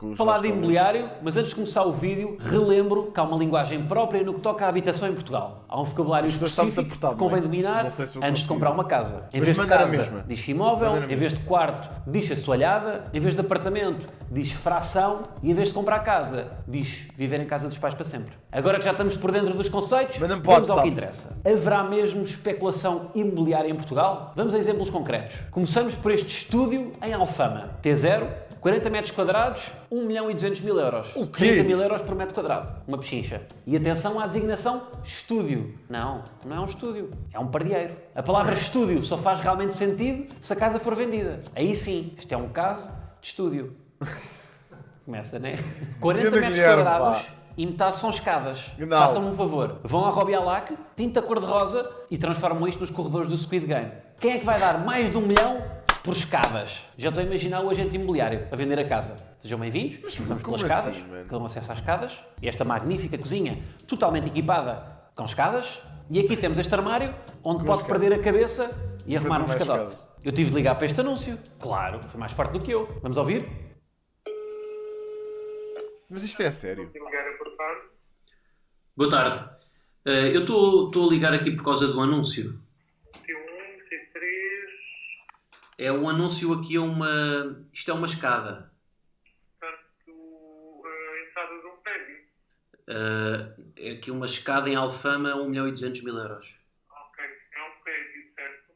com os Falar de restaurantes. imobiliário, mas antes de começar o vídeo, relembro que há uma linguagem própria no que toca à habitação em Portugal. Há um vocabulário Isto hoje está muito específico apertado, que convém não é? dominar Não sei se vou antes de conseguir. comprar uma casa. Em Mas vez de manda na casa, mesma. diz imóvel. Manda na Em vez de quarto, diz assoalhada. Em vez de apartamento, diz fração. E em vez de comprar casa, diz viver em casa dos pais para sempre. Agora que já estamos por dentro dos conceitos, Manda-me para o vamos ao que WhatsApp. interessa. Haverá mesmo especulação imobiliária em Portugal? Vamos a exemplos concretos. Começamos por este estúdio em Alfama. T0, 40 metros quadrados, 1.200.000 euros. O quê? 30 mil euros por metro quadrado. Uma pechincha. E atenção à designação estúdio. Não, não é um estúdio. É um pardieiro. A palavra estúdio só faz realmente sentido se a casa for vendida. Aí sim, isto é um caso de estúdio. Começa, né? 40 Grande metros Guilherme, quadrados pá. e metade são escadas. Grande Façam-me Alves. um favor. Vão à Robbie Alac, tinta cor-de-rosa e transformam isto nos corredores do Squid Game. Quem é que vai dar mais de 1 milhão por escadas? Já estou a imaginar o agente imobiliário a vender a casa. Sejam bem-vindos. Começamos como pelas escadas, assim, mano? que dão acesso às escadas. E esta magnífica cozinha, totalmente equipada com escadas. E aqui temos este armário, onde pode escadas. perder a cabeça e arrumar um mais escadote. escadas. Eu tive de ligar para este anúncio. Claro, foi mais forte do que eu. Vamos ouvir? Mas isto é sério. Boa tarde. Eu estou a ligar aqui por causa do anúncio. C1, C3, É um anúncio aqui a uma... Isto é uma escada. portanto, a entrada de um prédio. É aqui uma escada em Alfama a 1.200.000 euros. Ok, é um prédio, certo?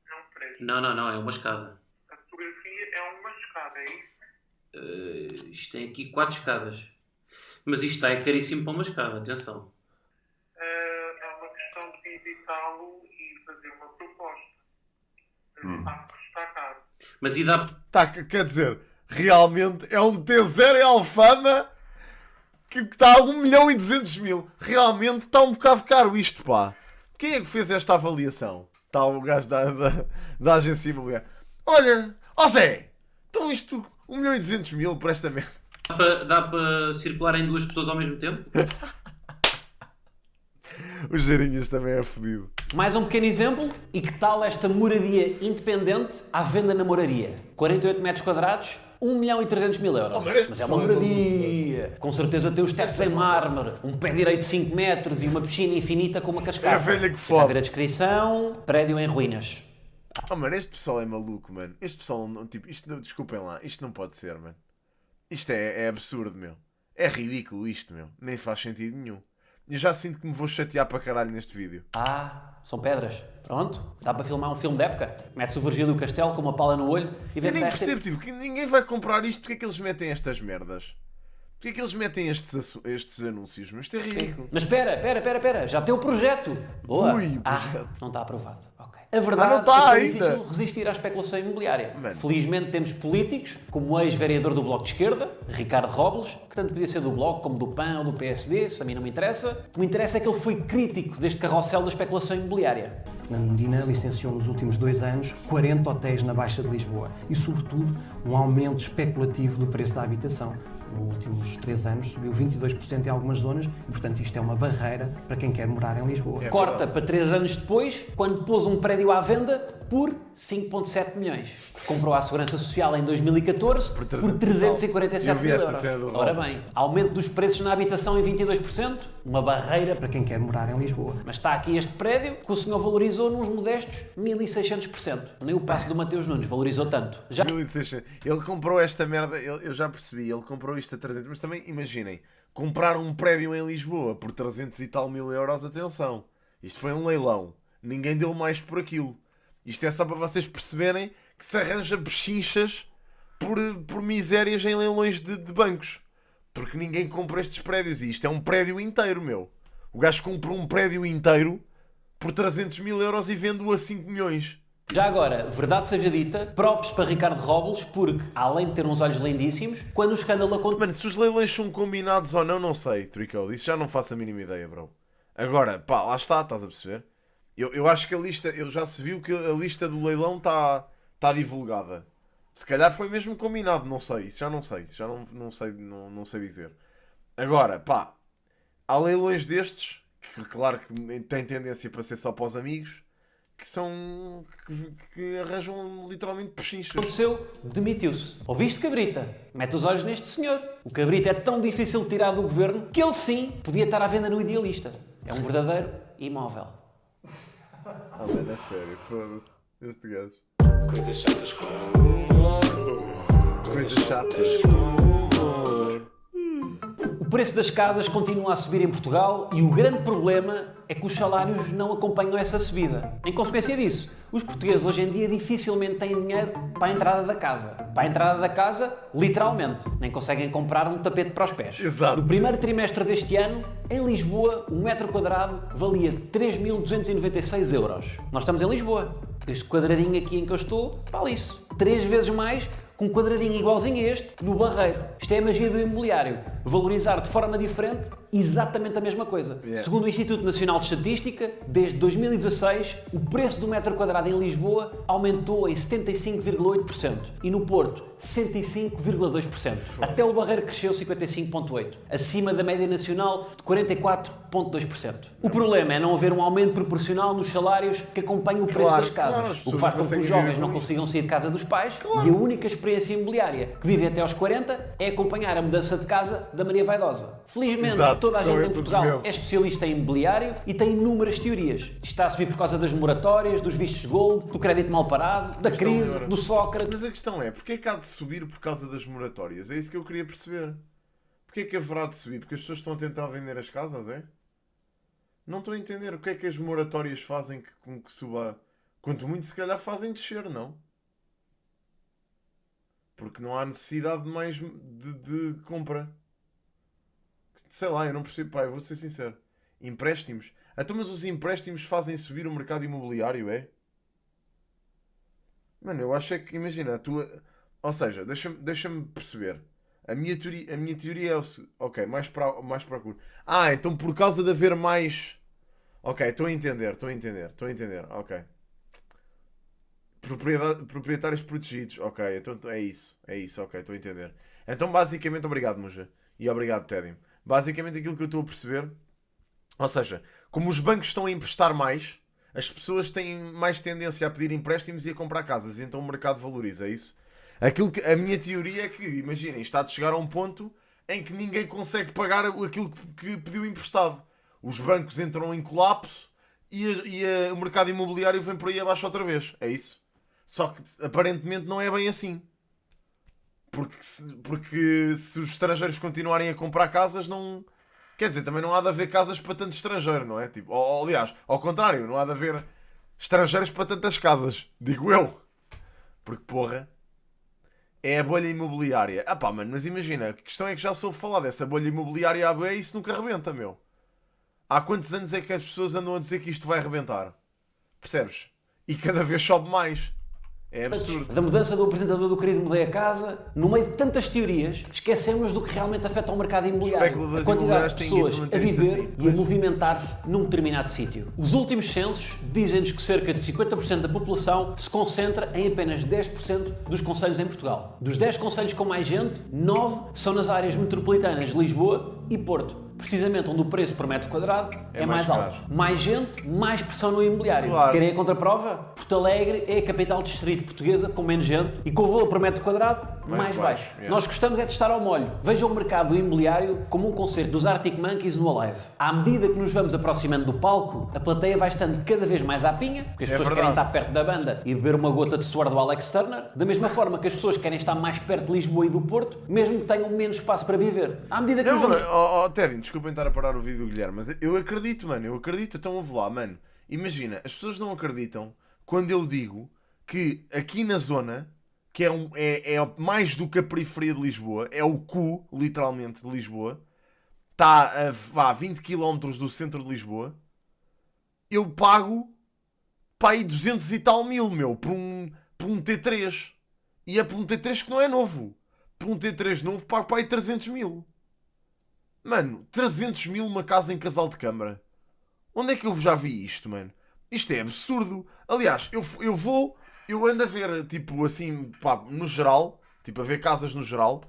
É um prédio. Não, é uma escada. A fotografia é uma escada, é isso? Isto tem aqui 4 escadas. Mas isto é caríssimo para uma escada, atenção. É uma questão de visitá-lo e fazer uma proposta. Sabe que está caro. Mas e dá... Tá, quer dizer, realmente é um T0 em Alfama que está a 1.200.000. Realmente está um bocado caro isto, pá. Quem é que fez esta avaliação? Está o gajo da agência imobiliária. Olha, ó Zé, então isto, 1.200.000 por esta merda. Dá para circularem 2 pessoas ao mesmo tempo? Os Geirinhas também é fodido. Mais um pequeno exemplo. E que tal esta moradia independente à venda na moraria? 48 metros quadrados, 1.300.000 euros. Oh, mas este Mas é uma pessoal é moradia. Com certeza tem os tetos em mármore, um pé direito de 5 metros e uma piscina infinita com uma cascata. É a velha que Fica a fode. ver a descrição, prédio em ruínas. Oh, mano, este pessoal é maluco, mano. Este pessoal, não, tipo, isto, desculpem lá, isto não pode ser, mano. Isto é absurdo, meu. É ridículo isto, meu. Nem faz sentido nenhum. Eu já sinto que me vou chatear para caralho neste vídeo. Ah, são pedras. Pronto, dá para filmar um filme de época. Metes o Virgílio do Castelo com uma pala no olho e Eu vês nem a percebo, tipo, que ninguém vai comprar isto. Porque é que eles metem estas merdas? Porque é que eles metem estes anúncios? Mas isto é ridículo. Mas espera, já tem o projeto. Boa. Ui, o projeto. Não está aprovado. Ok. A verdade não está é que é ainda. difícil resistir à especulação imobiliária. Mano. Felizmente temos políticos, como o ex-vereador do Bloco de Esquerda, Ricardo Robles, que tanto podia ser do Bloco como do PAN ou do PSD, isso a mim não me interessa. O que me interessa é que ele foi crítico deste carrossel da especulação imobiliária. Fernando Medina licenciou nos últimos 2 anos 40 hotéis na Baixa de Lisboa e, sobretudo, um aumento especulativo do preço da habitação. Nos últimos 3 anos subiu 22% em algumas zonas e, portanto, isto é uma barreira para quem quer morar em Lisboa. Corta para 3 anos depois, quando pôs um prédio à venda por 5,7 milhões. Comprou a Segurança Social em 2014 por 347 Eu vi mil esta cena euros. do Ora Robles. bem, aumento dos preços na habitação em 22%, uma barreira para Para quem quer morar em Lisboa. Mas está aqui este prédio que o senhor valorizou nos modestos 1.600%. Nem o passo do Mateus Nunes valorizou tanto. Já 1600. Ele comprou esta merda, eu já percebi, ele comprou isto a 300, mas também imaginem, comprar um prédio em Lisboa por 300 e tal mil euros, atenção, isto foi um leilão, ninguém deu mais por aquilo. Isto é só para vocês perceberem que se arranja pechinchas por misérias em leilões de bancos, porque ninguém compra estes prédios, e isto é um prédio inteiro, meu. O gajo comprou um prédio inteiro por 300 mil euros e vende-o a 5 milhões. Já agora, verdade seja dita, props para Ricardo Robles, porque, além de ter uns olhos lindíssimos, quando o escândalo aconteceu... Mano, se os leilões são combinados ou não, não sei, Trickle. Isso já não faço a mínima ideia, bro. Agora, pá, lá está, estás a perceber? Eu acho que a lista, eu já se viu que a lista do leilão está divulgada. Se calhar foi mesmo combinado, não sei. Isso já não sei. Isso já não sei dizer. Agora, pá, há leilões destes, que claro que têm tendência para ser só para os amigos, que são. que arranjam literalmente pechinchas. Aconteceu, demitiu-se. Ouviste, Cabrita? Mete os olhos neste senhor. O Cabrita é tão difícil de tirar do governo que ele sim podia estar à venda no Idealista. É um verdadeiro imóvel. Ah, mano, é sério, foda-se. Este gajo. Coisas chatas com humor. Coisas chatas com humor. O preço das casas continua a subir em Portugal e o grande problema é que os salários não acompanham essa subida. Em consequência disso, os portugueses hoje em dia dificilmente têm dinheiro para a entrada da casa. Para a entrada da casa, literalmente. Nem conseguem comprar um tapete para os pés. Exato. No primeiro trimestre deste ano, em Lisboa, um metro quadrado valia 3.296 euros. Nós estamos em Lisboa. Este quadradinho aqui em que eu estou, vale isso. 3 vezes mais com um quadradinho igualzinho a este no Barreiro. Isto é a magia do imobiliário. Valorizar de forma diferente exatamente a mesma coisa. Yeah. Segundo o Instituto Nacional de Estatística, desde 2016, o preço do metro quadrado em Lisboa aumentou em 75,8% e no Porto 105,2%. Até o Barreiro cresceu 55,8%, acima da média nacional de 44,2%. O problema é não haver um aumento proporcional nos salários que acompanhem o preço Claro, das casas, claro, as o que pessoas faz não com que os conseguem jovens viver não com isso. consigam sair de casa dos pais e a única experiência imobiliária que vive até aos 40 é acompanhar a mudança de casa da Maria Vaidosa. Felizmente, Exato, toda a são gente em todos Portugal meses. é especialista em imobiliário e tem inúmeras teorias. Isto está a subir por causa das moratórias, dos vistos gold, do crédito mal parado, da crise, melhora. do Sócrates. Mas a questão é, porque é que há de subir por causa das moratórias? É isso que eu queria perceber. Porque é que haverá de subir? Porque as pessoas estão a tentar vender as casas, é? Não estou a entender. O que é que as moratórias fazem com que suba? Quanto muito, se calhar, fazem descer, não? Porque não há necessidade de mais de compra. Sei lá, eu não percebo. Pá, eu vou ser sincero. Empréstimos. Então, mas os empréstimos fazem subir o mercado imobiliário, é? Mano, eu acho é que, imagina, a tua... Ou seja, deixa-me perceber. A minha teoria é o seguinte. Ok, mais procura. Ah, então por causa de haver mais... Ok, estou a entender. Ok. Proprietários protegidos. Ok, então é isso, ok, estou a entender. Então, basicamente, obrigado, Muja. E obrigado, Tédio. Basicamente, aquilo que eu estou a perceber... Ou seja, como os bancos estão a emprestar mais, as pessoas têm mais tendência a pedir empréstimos e a comprar casas. E então o mercado valoriza, é isso? A minha teoria é que, imaginem, está de chegar a um ponto em que ninguém consegue pagar aquilo que pediu emprestado. Os bancos entram em colapso e o mercado imobiliário vem por aí abaixo outra vez. É isso? Só que aparentemente não é bem assim. Porque se os estrangeiros continuarem a comprar casas, não... Quer dizer, também não há de haver casas para tanto estrangeiro, não é? Tipo, aliás, ao contrário, não há de haver estrangeiros para tantas casas. Digo eu. Porque, porra, é a bolha imobiliária. Ah pá, mano, mas imagina, a questão é que já soube falar dessa bolha imobiliária AB e isso nunca arrebenta, meu. Há quantos anos é que as pessoas andam a dizer que isto vai arrebentar? Percebes? E cada vez sobe mais. É absurdo. Da mudança do apresentador do Querido Mudei a Casa, no meio de tantas teorias, esquecemos do que realmente afeta o mercado imobiliário. Especuladores A quantidade imobiliários de têm pessoas ido a manter isto viver assim. e a movimentar-se num determinado sítio. Os últimos censos dizem-nos que cerca de 50% da população se concentra em apenas 10% dos concelhos em Portugal. Dos 10 concelhos com mais gente, 9 são nas áreas metropolitanas de Lisboa e Porto. Precisamente onde o preço por metro quadrado é mais mais alto. caro. Mais gente, mais pressão no imobiliário. Claro. Querem a contraprova? Porto Alegre é a capital distrito portuguesa com menos gente e com o valor por metro quadrado mais baixo. Yeah. Nós gostamos é de estar ao molho. Vejam o mercado imobiliário como um concerto dos Arctic Monkeys no Alive. À medida que nos vamos aproximando do palco, a plateia vai estando cada vez mais à pinha, porque as pessoas verdade. querem estar perto da banda e beber uma gota de suor do Alex Turner, da mesma forma que as pessoas querem estar mais perto de Lisboa e do Porto, mesmo que tenham menos espaço para viver. À medida que nos Não, vamos... Teddy, desculpem estar a parar o vídeo do Guilherme, mas eu acredito, mano, então ouve lá, mano. Imagina, as pessoas não acreditam quando eu digo que aqui na zona, que é mais do que a periferia de Lisboa, é o cu, literalmente, de Lisboa, está a 20 km do centro de Lisboa, eu pago, pá, aí 200 e tal mil, meu, por um T3. E é por um T3 que não é novo. Por um T3 novo, pago, pá, aí 300 mil. Mano, 300 mil uma casa em Casal de Câmara. Onde é que eu já vi isto, mano? Isto é absurdo. Aliás, eu ando a ver, tipo, assim, pá, no geral, tipo, a ver casas no geral.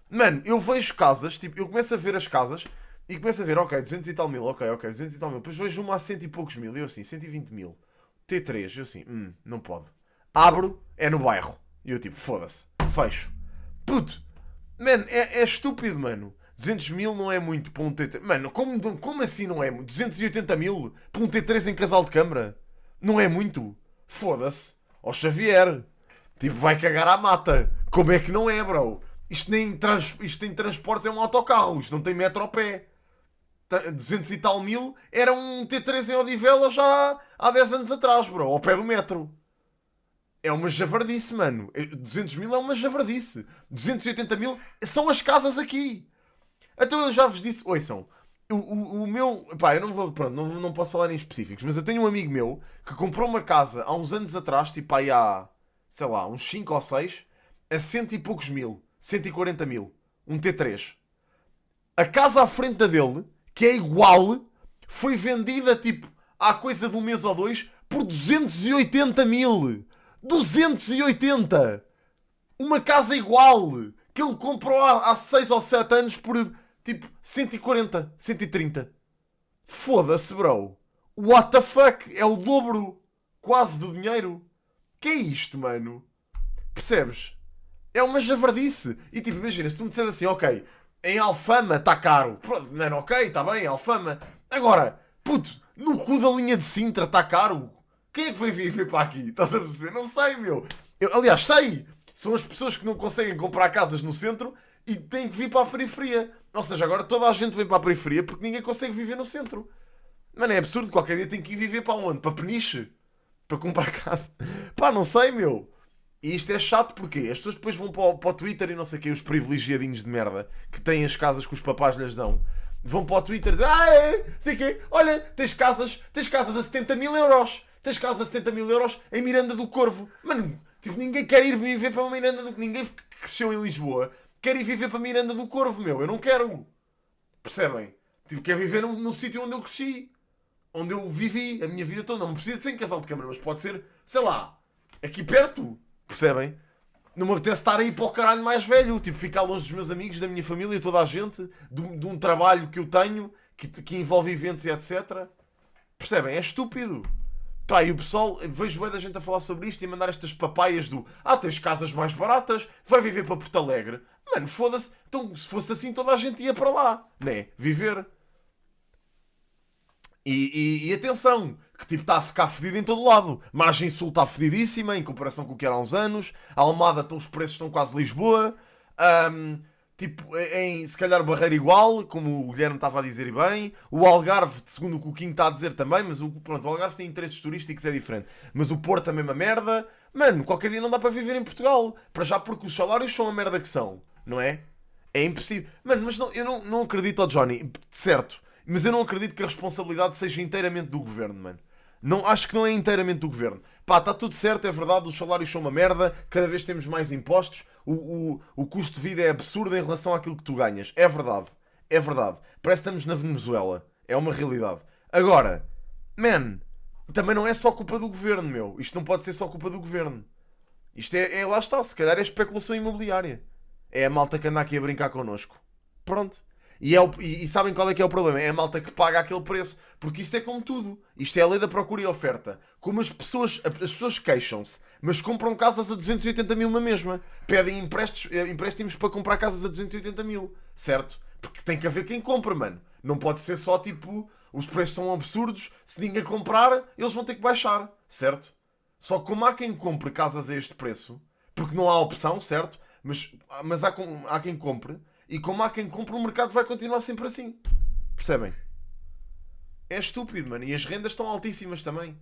Mano, eu vejo casas, tipo, eu começo a ver as casas e começo a ver, ok, 200 e tal mil, ok, 200 e tal mil. Depois vejo uma a 100 e poucos mil, eu assim, 120 mil. T3. Eu assim, não pode. Abro, é no bairro. E eu tipo, foda-se. Fecho. Puto. Mano, é estúpido, mano. 200 mil não é muito para um T3. Mano, como assim não é muito? 280 mil para um T3 em casal de câmara? Não é muito? Foda-se. Ó Xavier. Tipo, vai cagar à mata. Como é que não é, bro? Isto em transportes é um autocarro. Isto não tem metro ao pé. 200 e tal mil era um T3 em Odivelas já há 10 anos atrás, bro. Ao pé do metro. É uma javardice, mano. 200 mil é uma javardice. 280 mil são as casas aqui. Então eu já vos disse, ouçam, o meu, pá, eu não vou, pronto, não posso falar em específicos, mas eu tenho um amigo meu que comprou uma casa há uns anos atrás, tipo aí há, sei lá, uns 5 ou 6, a 100 e poucos mil, 140 mil, um T3. A casa à frente da dele, que é igual, foi vendida, tipo, há coisa de um mês ou dois, por 280 mil. 280! Uma casa igual, que ele comprou há 6 ou 7 anos por, tipo, 140, 130. Foda-se, bro. What the fuck? É o dobro, quase, do dinheiro. Que é isto, mano? Percebes? É uma javardice. E tipo, imagina, se tu me disseres assim, ok, em Alfama está caro. Mano, ok, está bem, Alfama. Agora, puto, no cu da linha de Sintra está caro. Quem é que foi viver para aqui? Estás a perceber? Não sei, meu. Aliás, sei. São as pessoas que não conseguem comprar casas no centro e têm que vir para a periferia. Ou seja, agora toda a gente vem para a periferia porque ninguém consegue viver no centro. Mano, é absurdo. Qualquer dia tem que ir viver para onde? Para Peniche? Para comprar casa? Pá, não sei, meu. E isto é chato porque as pessoas depois vão para o Twitter e não sei o quê, os privilegiadinhos de merda que têm as casas que os papás lhes dão. Vão para o Twitter e dizem, sei o quê, olha, tens casas a 70 mil euros. Tens casa a 70 mil euros em Miranda do Corvo. Mano, tipo, ninguém quer ir viver para Miranda do Corvo. Ninguém que cresceu em Lisboa quer ir viver para Miranda do Corvo, meu. Eu não quero. Percebem? Tipo, quero viver no sítio onde eu cresci. Onde eu vivi a minha vida toda. Não precisa ser em Casal de Câmara, mas pode ser, sei lá, aqui perto. Percebem? Não me apetece estar aí para o caralho mais velho. Tipo, ficar longe dos meus amigos, da minha família, toda a gente. De um trabalho que eu tenho, que envolve eventos e etc. Percebem? É estúpido. Pá, e o pessoal, vejo bué da gente a falar sobre isto e a mandar estas papaias do tens casas mais baratas, vai viver para Porto Alegre. Mano, foda-se. Então, se fosse assim, toda a gente ia para lá, né? Viver. E atenção, que tipo está a ficar fedido em todo lado. Margem Sul está fedidíssima em comparação com o que era há uns anos. A Almada, os preços estão quase Lisboa. Tipo, se calhar Barreira igual, como o Guilherme estava a dizer e bem. O Algarve, segundo o que o King está a dizer também, mas pronto, o Algarve tem interesses turísticos, é diferente. Mas o Porto é a mesma merda. Mano, qualquer dia não dá para viver em Portugal. Para já porque os salários são a merda que são, não é? É impossível. Mano, mas eu não acredito ao Johnny, certo. Mas eu não acredito que a responsabilidade seja inteiramente do governo, mano. Não, acho que não é inteiramente do governo. Pá, está tudo certo, é verdade, os salários são uma merda, cada vez temos mais impostos, o custo de vida é absurdo em relação àquilo que tu ganhas. É verdade, é verdade. Parece que estamos na Venezuela. É uma realidade. Agora, man, também não é só culpa do governo, meu. Isto não pode ser só culpa do governo. Isto lá está, se calhar é especulação imobiliária. É a malta que anda aqui a brincar connosco. Pronto. E sabem qual é que é o problema? É a malta que paga aquele preço. Porque isto é como tudo. Isto é a lei da procura e oferta. Como as pessoas queixam-se, mas compram casas a 280 mil na mesma. Pedem empréstimos para comprar casas a 280 mil. Certo? Porque tem que haver quem compra, mano. Não pode ser só tipo, os preços são absurdos, se ninguém comprar, eles vão ter que baixar. Certo? Só que como há quem compre casas a este preço, porque não há opção, certo? Mas há quem compre. E como há quem compra, o mercado vai continuar sempre assim. Percebem? É estúpido, mano. E as rendas estão altíssimas também.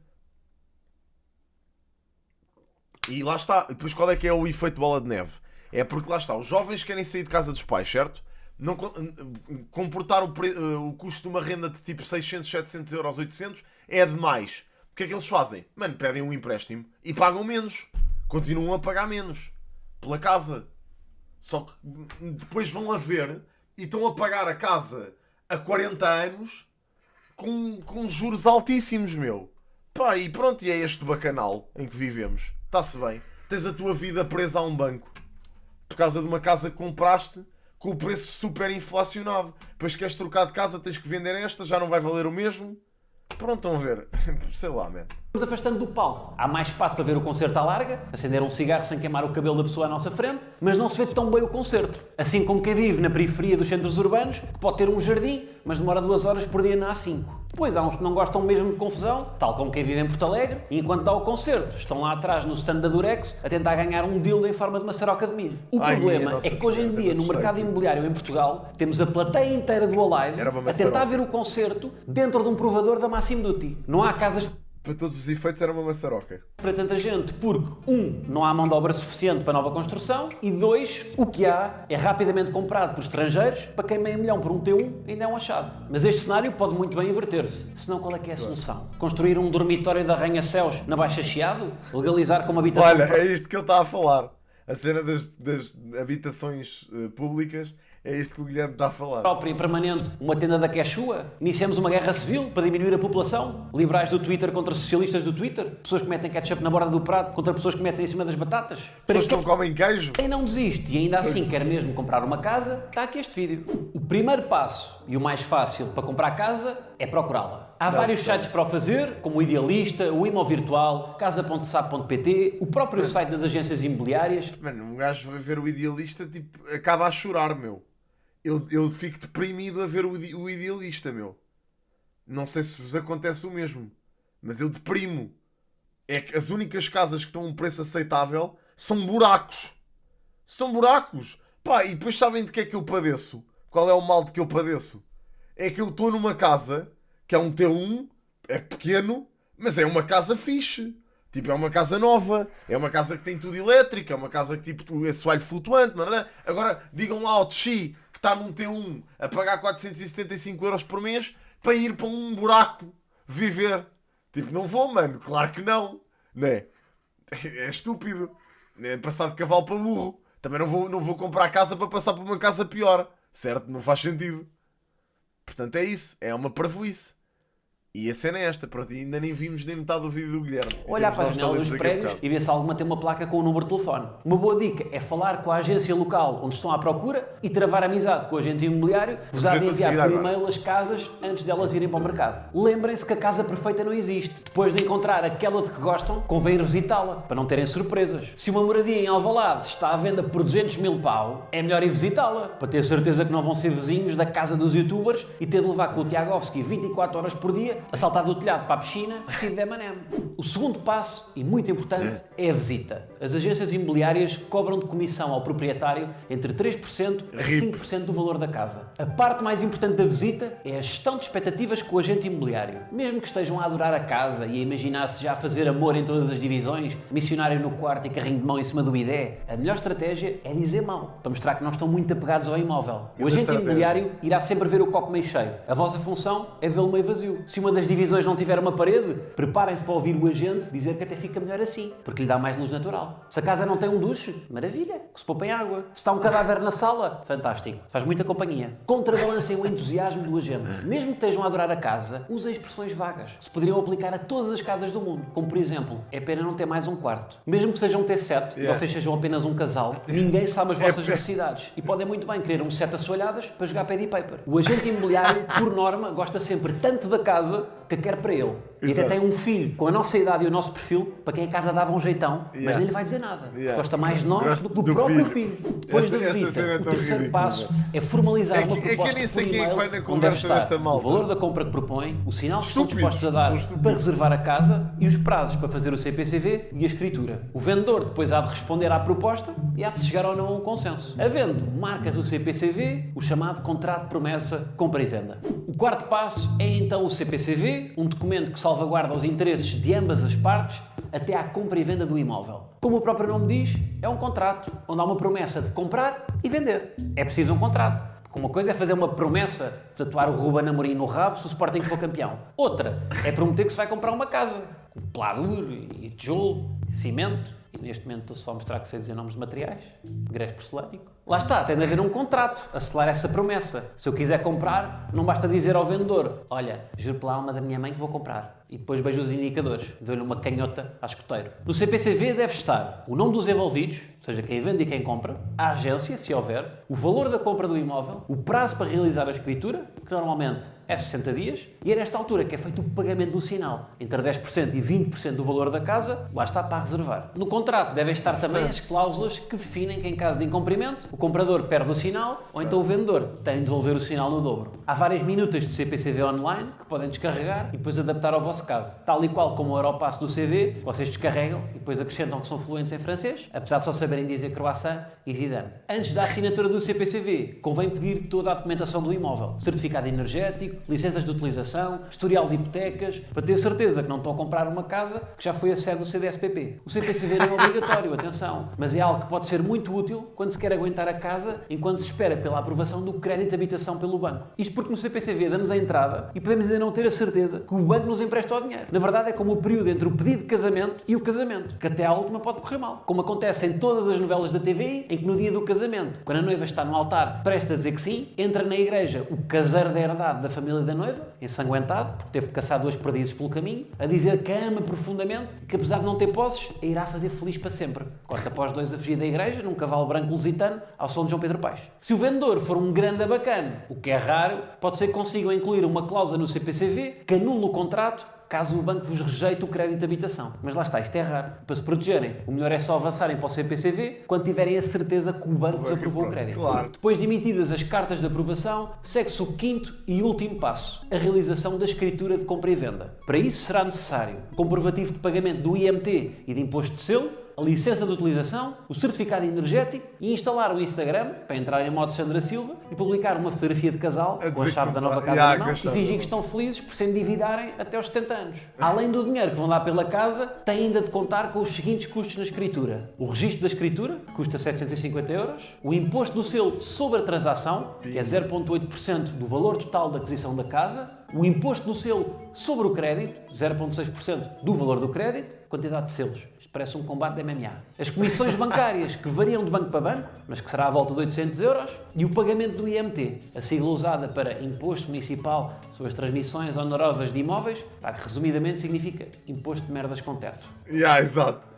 E lá está. E depois qual é que é o efeito bola de neve? É porque lá está. Os jovens querem sair de casa dos pais, certo? Não comportar o custo de uma renda de tipo 600, 700 euros, 800 é demais. O que é que eles fazem? Mano, pedem um empréstimo e pagam menos. Continuam a pagar menos. Pela casa. Só que depois vão a ver e estão a pagar a casa a 40 anos com juros altíssimos, meu. Pá, e pronto, e é este bacanal em que vivemos. Está-se bem. Tens a tua vida presa a um banco por causa de uma casa que compraste com o preço super inflacionado. Depois queres trocar de casa, tens que vender esta, já não vai valer o mesmo. Pronto, estão a ver. Sei lá, man. Nos afastando do palco. Há mais espaço para ver o concerto à larga, acender um cigarro sem queimar o cabelo da pessoa à nossa frente, mas não se vê tão bem o concerto. Assim como quem vive na periferia dos centros urbanos, que pode ter um jardim, mas demora 2 horas por dia na A5. Depois há uns que não gostam mesmo de confusão, tal como quem vive em Porto Alegre, e enquanto dá o concerto, estão lá atrás no stand da Durex a tentar ganhar um dildo em forma de maçaroca de milho. O Ai, problema minha Nossa é que hoje em Senhora, dia, no assustei, mercado tipo. imobiliário em Portugal, temos a plateia inteira do Alive Era uma a tentar maçaroca. ver o concerto dentro de um provador da Massimo Dutti. Não há casas Para todos os efeitos era uma maçaroca. para tanta gente, porque 1. Não há mão de obra suficiente para nova construção e 2. O que há é rapidamente comprado por estrangeiros, para quem meio milhão por um T1 ainda é um achado. Mas este cenário pode muito bem inverter-se. Senão qual é que é a solução? Construir um dormitório de arranha-céus na Baixa Chiado? Legalizar como habitação... Olha, é isto que ele está a falar. A cena das habitações públicas, é isto que o Guilherme está a falar. própria e permanente, uma tenda da Quechua? Iniciamos uma guerra civil para diminuir a população? Liberais do Twitter contra socialistas do Twitter? Pessoas que metem ketchup na borda do prato contra pessoas que metem em cima das batatas? Pessoas que não comem queijo. Quem não desiste e ainda assim quer mesmo comprar uma casa, está aqui este vídeo. O primeiro passo e o mais fácil para comprar casa é procurá-la. Há vários sites para o fazer, como o Idealista, o Imo Virtual, casa.sap.pt, o próprio site das agências imobiliárias. Mano, um gajo vai ver o Idealista, tipo, acaba a chorar, meu. Eu fico deprimido a ver o Idealista, meu. Não sei se vos acontece o mesmo, mas eu deprimo. É que as únicas casas que estão a um preço aceitável são buracos. São buracos. Pá, e depois sabem de que é que eu padeço? Qual é o mal de que eu padeço? É que eu estou numa casa que é um T1, é pequeno, mas é uma casa fixe. Tipo, é uma casa nova, é uma casa que tem tudo elétrico, é uma casa que tipo, é soalho flutuante, não é? Agora, digam lá ao Txi, que está num T1 a pagar 475 euros por mês para ir para um buraco viver. Tipo, não vou, mano, claro que não, né? É estúpido. É passar de cavalo para burro. Também não vou comprar casa para passar por uma casa pior, certo? Não faz sentido. Portanto, é isso, é uma parvoíce. E a cena é esta, pronto, e ainda nem vimos nem metade do vídeo do Guilherme. Olhar Temos para a novos janela talentos dos daqui a prédios bocado. e ver se alguma tem uma placa com o número de telefone. Uma boa dica é falar com a agência local onde estão à procura e travar amizade com o agente imobiliário que vos há de enviar por e-mail as casas antes delas irem para o mercado. Lembrem-se que a casa perfeita não existe. Depois de encontrar aquela de que gostam, convém ir visitá-la, para não terem surpresas. Se uma moradia em Alvalade está à venda por 200 mil pau, é melhor ir visitá-la, para ter certeza que não vão ser vizinhos da casa dos youtubers e ter de levar com o Tiagovski 24 horas por dia a saltar do telhado para a piscina vestido de M&M. O segundo passo, e muito importante, é a visita. As agências imobiliárias cobram de comissão ao proprietário entre 3% a 5% do valor da casa. A parte mais importante da visita é a gestão de expectativas com o agente imobiliário. Mesmo que estejam a adorar a casa e a imaginar-se já a fazer amor em todas as divisões, missionário no quarto e carrinho de mão em cima do bidé, a melhor estratégia é dizer mal, para mostrar que não estão muito apegados ao imóvel. O agente imobiliário irá sempre ver o copo meio cheio. A vossa função é vê-lo meio vazio. Se uma das divisões não tiver uma parede, preparem-se para ouvir o agente dizer que até fica melhor assim, porque lhe dá mais luz natural. Se a casa não tem um duche, maravilha, que se poupa em água. Se está um cadáver na sala, fantástico, faz muita companhia. Contrabalancem o entusiasmo do agente. Mesmo que estejam a adorar a casa, usem expressões vagas. Se poderiam aplicar a todas as casas do mundo, como por exemplo, é pena não ter mais um quarto. Mesmo que sejam um T7 e vocês sejam apenas um casal, ninguém sabe as vossas necessidades e podem muito bem querer um set assoalhadas para jogar pad e paper. O agente imobiliário, por norma, gosta sempre tanto da casa que quer para ele. E até tem um filho com a nossa idade e o nosso perfil, para quem a casa dava um jeitão, mas nem lhe vai dizer nada. Gosta mais de nós do que do próprio filho. Depois da visita, o terceiro passo é formalizar uma proposta eu nem sei por quem é que vai e-mail, na onde deve conversa estar desta malta. o valor da compra que propõe, o sinal que estão Estúpidos, dispostos a dar são estúpidos. para reservar a casa e os prazos para fazer o CPCV e a escritura. O vendedor depois há de responder à proposta e há de chegar ou não a um consenso. Havendo marcas do CPCV, o chamado contrato de promessa, compra e venda. O quarto passo é então o CPCV, um documento que salvaguarda os interesses de ambas as partes até à compra e venda do imóvel. Como o próprio nome diz, é um contrato onde há uma promessa de comprar e vender. É preciso um contrato. Porque uma coisa é fazer uma promessa de tatuar o Ruben Amorim no rabo se o Sporting for campeão. Outra é prometer que se vai comprar uma casa com pladur e tijolo, e cimento. E neste momento estou só a mostrar que sei dizer nomes de materiais. Grés porcelânico. Lá está, tem de haver um contrato, acelar essa promessa. Se eu quiser comprar, não basta dizer ao vendedor: olha, juro pela alma da minha mãe que vou comprar. E depois vejo os indicadores, dou-lhe uma canhota à escoteiro. No CPCV deve estar o nome dos envolvidos, ou seja, quem vende e quem compra, a agência, se houver, o valor da compra do imóvel, o prazo para realizar a escritura, que normalmente é 60 dias, e é nesta altura que é feito o pagamento do sinal, entre 10% e 20% do valor da casa, lá está para reservar. No contrato devem estar também as cláusulas que definem que em caso de incumprimento, o comprador perde o sinal, ou então o vendedor tem de devolver o sinal no dobro. Há várias minutas de CPCV online que podem descarregar e depois adaptar ao vosso caso. Tal e qual como o Europass do CV, vocês descarregam e depois acrescentam que são fluentes em francês, apesar de só saberem dizer croissant e vidame. Antes da assinatura do CPCV, convém pedir toda a documentação do imóvel, certificado energético, licenças de utilização, historial de hipotecas, para ter certeza que não estão a comprar uma casa que já foi a sede do CDSPP. O CPCV não é obrigatório, atenção, mas é algo que pode ser muito útil quando se quer aguentar a casa enquanto se espera pela aprovação do crédito de habitação pelo banco. Isto porque no CPCV damos a entrada e podemos ainda não ter a certeza que o banco nos empresta o dinheiro. Na verdade é como o período entre o pedido de casamento e o casamento, que até à última pode correr mal. Como acontece em todas as novelas da TVI, em que no dia do casamento, quando a noiva está no altar presta a dizer que sim, entra na igreja o caseiro da herdade da família da noiva, ensanguentado, porque teve de caçar 2 perdizes pelo caminho, a dizer que a ama profundamente e que apesar de não ter posses, a irá fazer feliz para sempre. Corta para os dois a fugir da igreja, num cavalo branco lusitano, ao som de João Pedro Paes. Se o vendedor for um grande bacana, o que é raro, pode ser que consigam incluir uma cláusula no CPCV que anula o contrato caso o banco vos rejeite o crédito de habitação. Mas lá está, isto é raro. Para se protegerem, o melhor é só avançarem para o CPCV quando tiverem a certeza que o banco vos aprovou o crédito. Claro. Depois de emitidas as cartas de aprovação, segue-se o quinto e último passo, a realização da escritura de compra e venda. Para isso será necessário comprovativo de pagamento do IMT e de imposto de selo, a licença de utilização, o certificado energético e instalar o Instagram para entrar em modo Sandra Silva e publicar uma fotografia de casal com a chave da nova casa na mão e fingir que estão felizes por se endividarem até aos 70 anos. Além do dinheiro que vão dar pela casa, têm ainda de contar com os seguintes custos na escritura. O registro da escritura, que custa 750 €, o imposto do selo sobre a transação, que é 0,8% do valor total da aquisição da casa, o imposto do selo sobre o crédito, 0,6% do valor do crédito, quantidade de selos. Isto parece um combate de MMA. As comissões bancárias, que variam de banco para banco, mas que será à volta de 800 €, e o pagamento do IMT, a sigla usada para Imposto Municipal sobre as Transmissões Onerosas de Imóveis, que resumidamente significa Imposto de Merdas com Teto. Exato.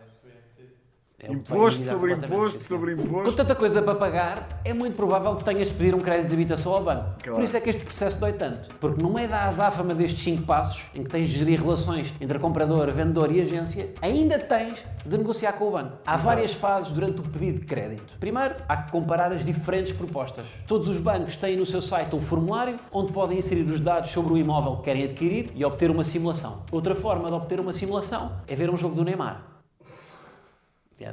É o que vai Imposto eliminar sobre completamente, imposto sim. sobre Com imposto. tanta coisa para pagar, é muito provável que tenhas de pedir um crédito de habitação ao banco. Claro. Por isso é que este processo dói tanto. Porque no meio da azáfama destes 5 passos, em que tens de gerir relações entre comprador, vendedor e agência, ainda tens de negociar com o banco. Há várias fases durante o pedido de crédito. Primeiro, há que comparar as diferentes propostas. Todos os bancos têm no seu site um formulário onde podem inserir os dados sobre o imóvel que querem adquirir e obter uma simulação. Outra forma de obter uma simulação é ver um jogo do Neymar.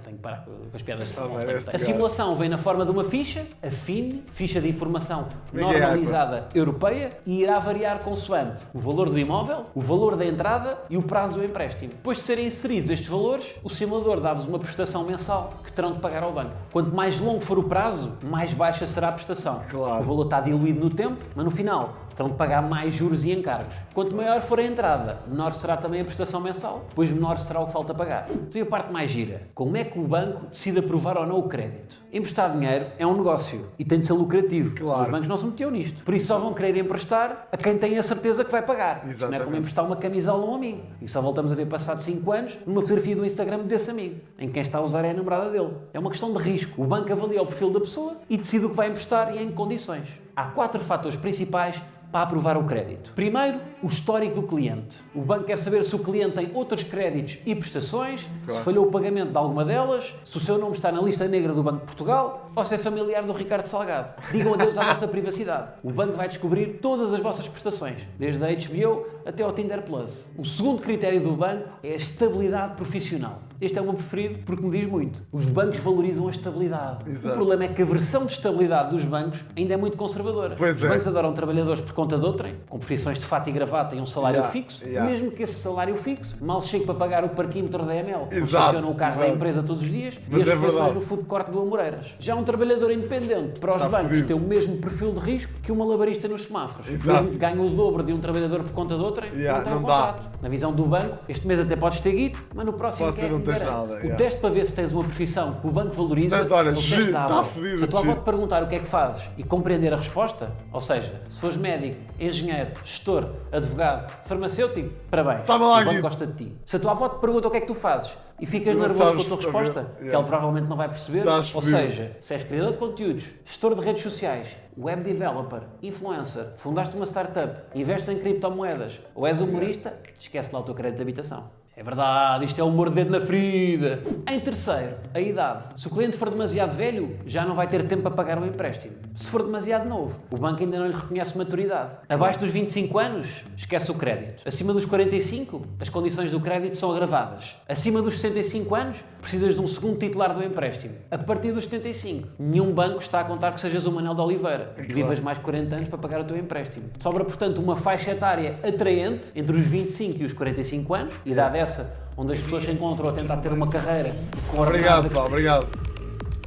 Tenho que parar com as piadas de futebol. A simulação vem na forma de uma ficha, a FIN, ficha de informação normalizada europeia, e irá variar consoante o valor do imóvel, o valor da entrada e o prazo do empréstimo. Depois de serem inseridos estes valores, o simulador dá-vos uma prestação mensal que terão de pagar ao banco. Quanto mais longo for o prazo, mais baixa será a prestação. Claro. O valor está diluído no tempo, mas no final terão de pagar mais juros e encargos. Quanto maior for a entrada, menor será também a prestação mensal, pois menor será o que falta pagar. Então, e a parte mais gira? Como é que o banco decide aprovar ou não o crédito? Emprestar dinheiro é um negócio e tem de ser lucrativo. Claro. Os bancos não se metiam nisto. Por isso só vão querer emprestar a quem tem a certeza que vai pagar. Não é Exatamente. como emprestar uma camisola a um amigo. E só voltamos a ver passado 5 anos numa fotografia do Instagram desse amigo, em quem está a usar é a namorada dele. É uma questão de risco. O banco avalia o perfil da pessoa e decide o que vai emprestar e em que condições. Há 4 fatores principais para aprovar o crédito. Primeiro, o histórico do cliente. O banco quer saber se o cliente tem outros créditos e prestações, se falhou o pagamento de alguma delas, se o seu nome está na lista negra do Banco de Portugal ou se é familiar do Ricardo Salgado. Digam adeus à vossa privacidade. O banco vai descobrir todas as vossas prestações, desde a HBO até ao Tinder Plus. O segundo critério do banco é a estabilidade profissional. Este é o meu preferido porque me diz muito. Os bancos valorizam a estabilidade. Exato. O problema é que a versão de estabilidade dos bancos ainda é muito conservadora. Pois Os é. bancos adoram trabalhadores por conta de outrem, com profissões de fato e gravata e um salário fixo, Yeah. mesmo que esse salário fixo mal chegue para pagar o parquímetro da EML, onde Exato, estaciona o carro da exato. empresa todos os dias, Mas e as é refeições verdade. no food court do Amoreiras. Já um trabalhador independente. Para os Tá bancos fodido. tem o mesmo perfil de risco que uma labarista nos semáforos. Exato. Mesmo que ganhe o dobro de um trabalhador por conta de outrem, Yeah, não tem um não dá. contrato. Na visão do banco, este mês até podes ter guito, mas no próximo Pode quem ser é não que me tens garante? nada, O yeah. teste para ver se tens uma profissão que o banco valoriza Portanto, olha, é o teste da tá avó. fodido, Se a tua avó Giro. te perguntar o que é que fazes e compreender a resposta, ou seja, se fores médico, engenheiro, gestor, advogado, farmacêutico, parabéns, Toma lá, o banco Guido. gosta de ti. Se a tua avó te pergunta o que é que tu fazes e ficas Tu não nervoso com a sabes tua saber. resposta, que Yeah. ela provavelmente não vai perceber, Estás ou fodido. seja, se és criador de conteúdos, gestor de redes sociais, web developer, influencer, fundaste uma startup, investes em criptomoedas ou és humorista, esquece lá o teu crédito de habitação. É verdade, isto é o humor de dedo na ferida. Em terceiro, a idade. Se o cliente for demasiado velho, já não vai ter tempo para pagar o empréstimo. Se for demasiado novo, o banco ainda não lhe reconhece maturidade. Abaixo dos 25 anos, esquece o crédito. Acima dos 45, as condições do crédito são agravadas. Acima dos 65 anos, precisas de um segundo titular do empréstimo. A partir dos 75, nenhum banco está a contar que sejas o Manel de Oliveira, que vivas mais 40 anos para pagar o teu empréstimo. Sobra, portanto, uma faixa etária atraente entre os 25 e os 45 anos, idade essa onde as pessoas se encontram a tentar ter uma carreira com Obrigado, ordenados pá, obrigado.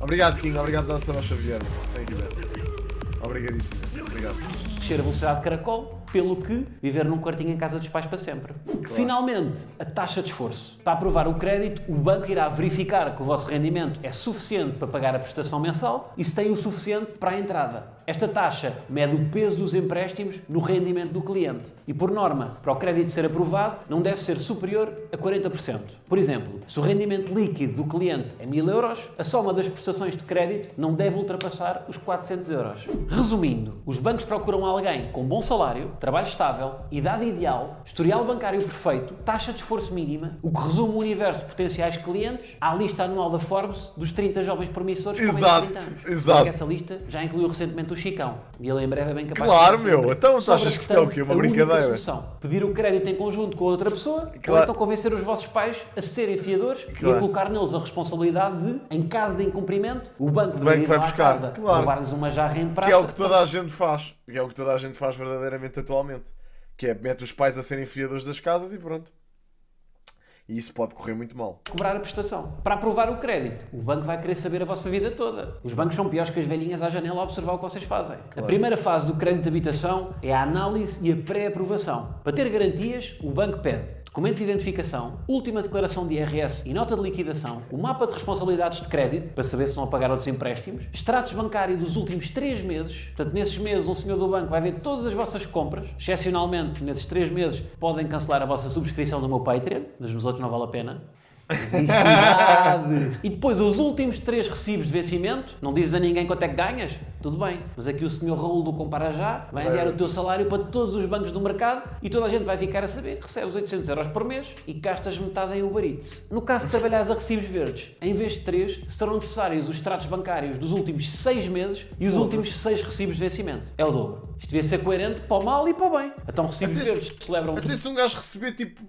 Obrigado, King. Obrigado, Dona Sara Xavier. Thank you, man. Obrigadíssimo. Obrigado. descer a velocidade de caracol, pelo que viver num quartinho em casa dos pais para sempre. Finalmente, a taxa de esforço. Para aprovar o crédito, o banco irá verificar que o vosso rendimento é suficiente para pagar a prestação mensal e se tem o suficiente para a entrada. Esta taxa mede o peso dos empréstimos no rendimento do cliente e, por norma, para o crédito ser aprovado, não deve ser superior a 40%. Por exemplo, se o rendimento líquido do cliente é 1000 euros, a soma das prestações de crédito não deve ultrapassar os 400 euros. Resumindo, os bancos procuram alguém com bom salário, trabalho estável, idade ideal, historial bancário perfeito, taxa de esforço mínima, o que resume o universo de potenciais clientes à lista anual da Forbes dos 30 jovens promissores com menos de Exato, 30 anos. exato. Porque essa lista já incluiu recentemente o Chicão e ele em breve é bem capaz Claro, de meu, sempre. então tu Sobra, achas que isto é o quê? Uma portanto, a única brincadeira? solução, pedir o crédito em conjunto com a outra pessoa ou Claro. então convencer os vossos pais a serem fiadores e Claro. a colocar neles a responsabilidade de, em caso de incumprimento, o banco banco ir vai lá à buscar, casa, claro. roubar-lhes uma jarra em prata. Que é o que toda a gente faz. Que é o que toda a gente faz verdadeiramente atualmente. Que é mete os pais a serem fiadores das casas e pronto. E isso pode correr muito mal. Cobrar a prestação. Para aprovar o crédito, o banco vai querer saber a vossa vida toda. Os bancos são piores que as velhinhas à janela a observar o que vocês fazem. A primeira fase do crédito de habitação é a análise e a pré-aprovação. Para ter garantias, o banco pede documento de identificação, última declaração de IRS e nota de liquidação, o mapa de responsabilidades de crédito, para saber se não a pagar outros empréstimos, extratos bancários dos últimos 3 meses, portanto, nesses meses um senhor do banco vai ver todas as vossas compras, excepcionalmente, nesses 3 meses podem cancelar a vossa subscrição do meu Patreon, mas nos outros não vale a pena. Publicidade. E depois os últimos 3 recibos de vencimento, não dizes a ninguém quanto é que ganhas? Tudo bem, mas aqui o senhor Raul do Compara Já vai enviar o teu salário para todos os bancos do mercado e toda a gente vai ficar a saber que recebes 800 euros por mês e gastas metade em Uber Eats. No caso de trabalhares a recibos verdes, em vez de 3, serão necessários os extratos bancários dos últimos 6 meses e os últimos 6 recibos de vencimento. É o dobro. Isto devia ser coerente para o mal e para o bem. Então recibos Até se- verdes celebram Até se um gajo receber tipo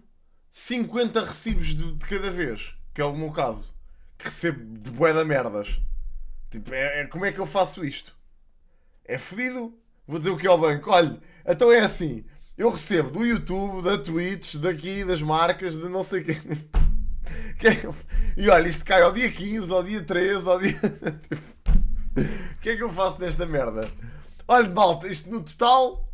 50 recibos de cada vez, que é o meu caso, que recebo de bué da merdas. Tipo, como é que eu faço isto? É fodido. Vou dizer o que é ao banco. Olha, então é assim. Eu recebo do YouTube, da Twitch, daqui, das marcas, de não sei o quê. E olha, isto cai ao dia 15, ao dia 13, ao dia... O que é que eu faço nesta merda? Olha, malta, isto no total...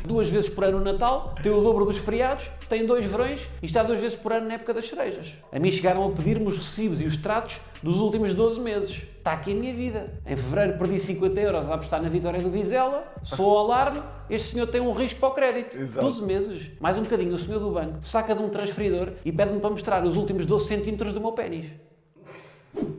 2 vezes por ano no Natal, tem o dobro dos feriados, tem 2 verões e está 2 vezes por ano na época das cerejas. A mim chegaram a pedir-me os recibos e os tratos dos últimos 12 meses. Está aqui a minha vida. Em fevereiro perdi 50 euros a apostar na vitória do Vizela, sou ao alarme, este senhor tem um risco para o crédito. Exato. 12 meses. Mais um bocadinho, o senhor do banco saca de um transferidor e pede-me para mostrar os últimos 12 centímetros do meu pénis.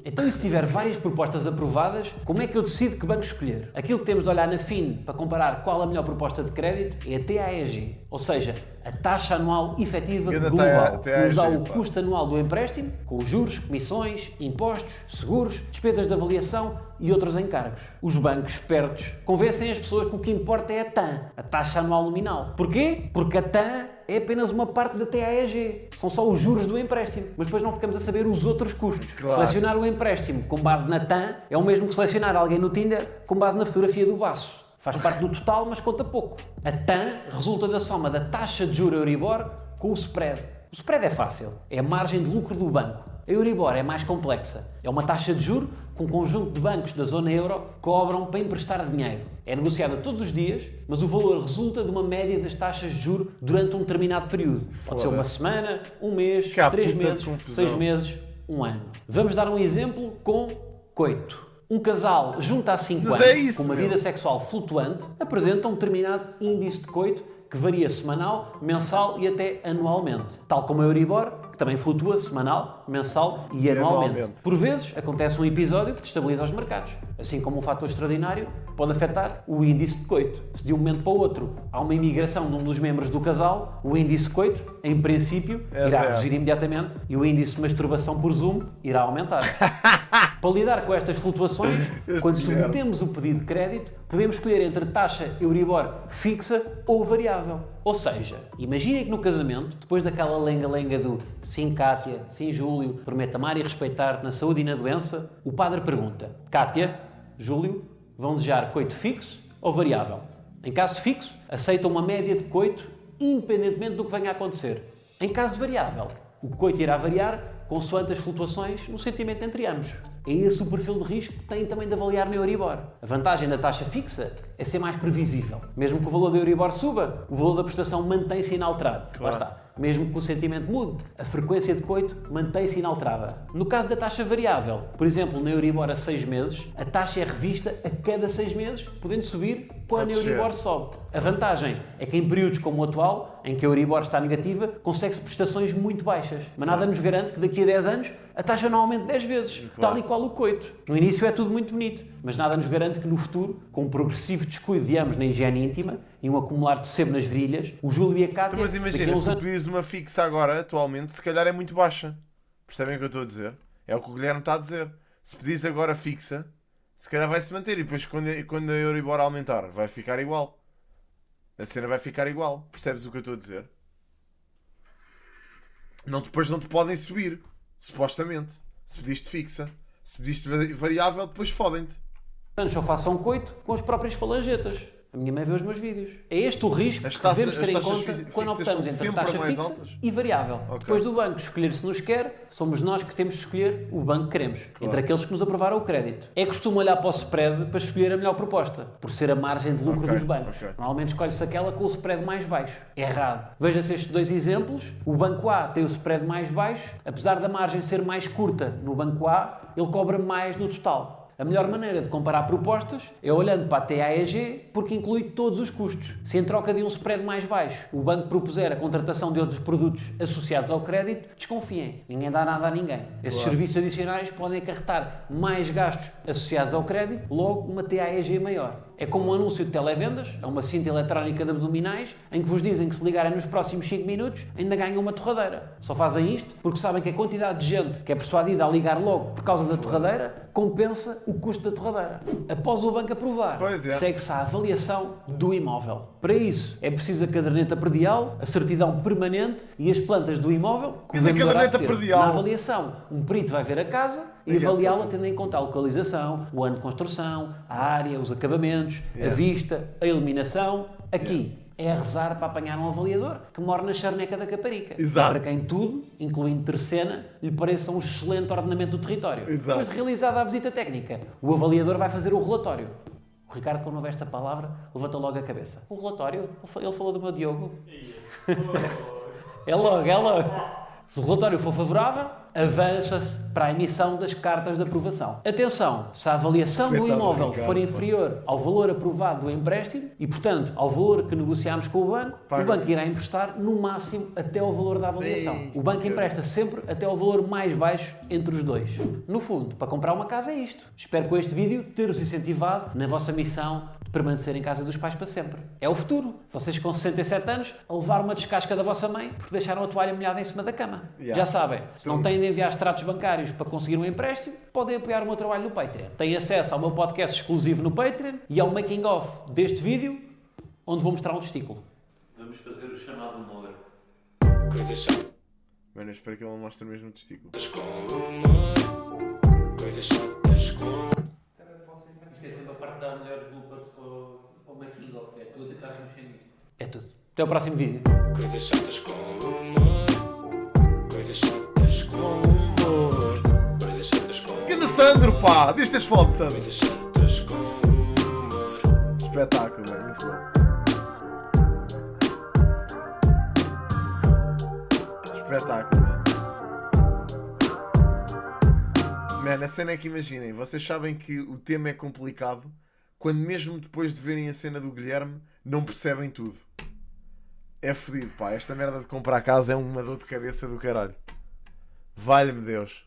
Então, e se tiver várias propostas aprovadas, como é que eu decido que banco escolher? Aquilo que temos de olhar na FIN para comparar qual a melhor proposta de crédito é a TAEG, ou seja, a taxa anual efetiva Ganda global, que nos dá TAEG, o pá. custo anual do empréstimo, com os juros, comissões, impostos, seguros, despesas de avaliação e outros encargos. Os bancos espertos convencem as pessoas que o que importa é a TAN, a taxa anual nominal. Porquê? Porque a TAN é apenas uma parte da TAEG. São só os juros do empréstimo. Mas depois não ficamos a saber os outros custos. Claro. Selecionar o empréstimo com base na TAN é o mesmo que selecionar alguém no Tinder com base na fotografia do baço. Faz parte do total, mas conta pouco. A TAN resulta da soma da taxa de juro Euribor com o spread. O spread é fácil, é a margem de lucro do banco. A Euribor é mais complexa. É uma taxa de juros que um conjunto de bancos da zona euro cobram para emprestar dinheiro. É negociada todos os dias, mas o valor resulta de uma média das taxas de juros durante um determinado período. Pode ser uma semana, um mês, 3 meses, 6 meses, um ano. Vamos dar um exemplo com coito. Um casal junto há 5 Mas anos, é isso, com uma meu. vida sexual flutuante, apresenta um determinado índice de coito que varia semanal, mensal e até anualmente. Tal como a Euribor, que também flutua semanal, mensal e anualmente. anualmente. Por vezes, acontece um episódio que destabiliza os mercados. Assim como um fator extraordinário pode afetar o índice de coito. Se de um momento para o outro há uma imigração de um dos membros do casal, o índice de coito, em princípio, É irá zero. reduzir imediatamente e o índice de masturbação por Zoom irá aumentar. Para lidar com estas flutuaões, quando dinheiro. submetemos o pedido de crédito, podemos escolher entre taxa Euribor fixa ou variável. Ou seja, imaginem que no casamento, depois daquela lenga-lenga do sim, Kátia, sim, Júlio, prometo amar e respeitar-te na saúde e na doença, o padre pergunta: Kátia, Júlio, vão desejar coito fixo ou variável? Em caso de fixo, aceitam uma média de coito independentemente do que venha a acontecer. Em caso de variável, o coito irá variar consoante as flutuações no sentimento entre ambos. É esse o perfil de risco que tem também de avaliar na Euribor. A vantagem da taxa fixa é ser mais previsível. Mesmo que o valor da Euribor suba, o valor da prestação mantém-se inalterado. Lá está. Mesmo que o sentimento mude, a frequência de coito mantém-se inalterada. No caso da taxa variável, por exemplo, na Euribor a 6 meses, a taxa é revista a cada 6 meses, podendo subir quando a Pode ser. Euribor sobe. A vantagem é que em períodos como o atual, em que a Euribor está negativa, consegue-se prestações muito baixas. Mas nada nos garante que daqui a 10 anos a taxa não aumente 10 vezes, tal e qual o coito. No início é tudo muito bonito, mas nada nos garante que no futuro, com um progressivo descuido de ambos na higiene íntima e um acumular de sebo nas virilhas, o Júlio e a Cátia... Mas daqui a imagina, uns se tu anos- pedires uma fixa agora, atualmente, se calhar é muito baixa. Percebem o que eu estou a dizer? É o que o Guilherme está a dizer. Se pedires agora fixa, se calhar vai se manter e depois quando a Euribor aumentar, vai ficar igual. A cena vai ficar igual. Percebes o que eu estou a dizer? Não, depois não te podem subir, supostamente. Se pediste fixa. Se pediste variável, depois fodem-te. anos só façam um coito com as próprias falangetas. A minha mãe vê os meus vídeos. É este o risco As que taxas- devemos ter em as taxas conta fixas quando são optamos entre sempre taxa mais fixa altas? e variável. Ok. Depois do banco escolher se nos quer, somos nós que temos de escolher o banco que queremos, entre aqueles que nos aprovaram o crédito. É costume olhar para o spread para escolher a melhor proposta, por ser a margem de lucro Ok, dos bancos. ok. Normalmente escolhe-se aquela com o spread mais baixo. Errado. Veja-se estes dois exemplos. O banco A tem o spread mais baixo, apesar da margem ser mais curta no banco A, ele cobra mais no total. A melhor maneira de comparar propostas é olhando para a TAEG, porque inclui todos os custos. Se em troca de um spread mais baixo o banco propuser a contratação de outros produtos associados ao crédito, desconfiem, ninguém dá nada a ninguém. Esses serviços adicionais podem acarretar mais gastos associados ao crédito, logo uma TAEG maior. É como um anúncio de televendas, a uma cinta eletrónica de abdominais, em que vos dizem que se ligarem nos próximos 5 minutos ainda ganham uma torradeira. Só fazem isto porque sabem que a quantidade de gente que é persuadida a ligar logo por causa da torradeira compensa o custo da torradeira. Após o banco aprovar, Pois é. segue-se a avaliação do imóvel. Para isso, é preciso a caderneta predial, a certidão permanente e as plantas do imóvel que o Mas a vendedor há de caderneta ter. predial? Na avaliação, um perito vai ver a casa e Yes, avaliá-la perfeito. tendo em conta a localização, o ano de construção, a área, os acabamentos, a vista, a iluminação. Aqui é a rezar para apanhar um avaliador que mora na charneca da Caparica. Exato. Para quem tudo, incluindo tercena, lhe pareça um excelente ordenamento do território. Exato. Depois de realizada a visita técnica, o avaliador vai fazer o relatório. O Ricardo, quando ouve esta palavra, levanta logo a cabeça. O relatório? Ele falou do meu Diogo? É logo. Se o relatório for favorável, avança-se para a emissão das cartas de aprovação. Atenção, se a avaliação do Coitado do imóvel Ricardo, for pá. inferior ao valor aprovado do empréstimo e, portanto, ao valor que negociámos com o banco irá emprestar no máximo até ao valor da avaliação. Ei, O banco empresta sempre até ao valor mais baixo entre os dois. No fundo, para comprar uma casa é isto. Espero com este vídeo ter-vos incentivado na vossa missão de permanecer em casa dos pais para sempre. É o futuro. Vocês com 67 anos a levar uma descasca da vossa mãe porque deixaram a toalha molhada em cima da cama. Yeah. Já sabem, se não têm de enviar extratos bancários para conseguir um empréstimo, podem apoiar o meu trabalho no Patreon. Têm acesso ao meu podcast exclusivo no Patreon e ao making of deste vídeo, onde vou mostrar um testículo. Vamos fazer o chamado humor. Coisas chatas Mano, eu espero que ele não mostre mesmo o testículo. com humor. Coisas chatas com Isto é sempre a parte da melhores bloopers para o making of. É tu a tentar mexer nisto. É tudo. Até o próximo vídeo. coisas chatas com humor. Sandro, pá! Diz teres fome, Sandro. Coisas chatas com humor. Espetáculo, mano. Muito bom. Espetáculo, mano. Man, a cena é que imaginem, vocês sabem que o tema é complicado quando mesmo depois de verem a cena do Guilherme não percebem tudo. É fodido, pá. Esta merda de comprar casa é uma dor de cabeça do caralho. Valha-me Deus.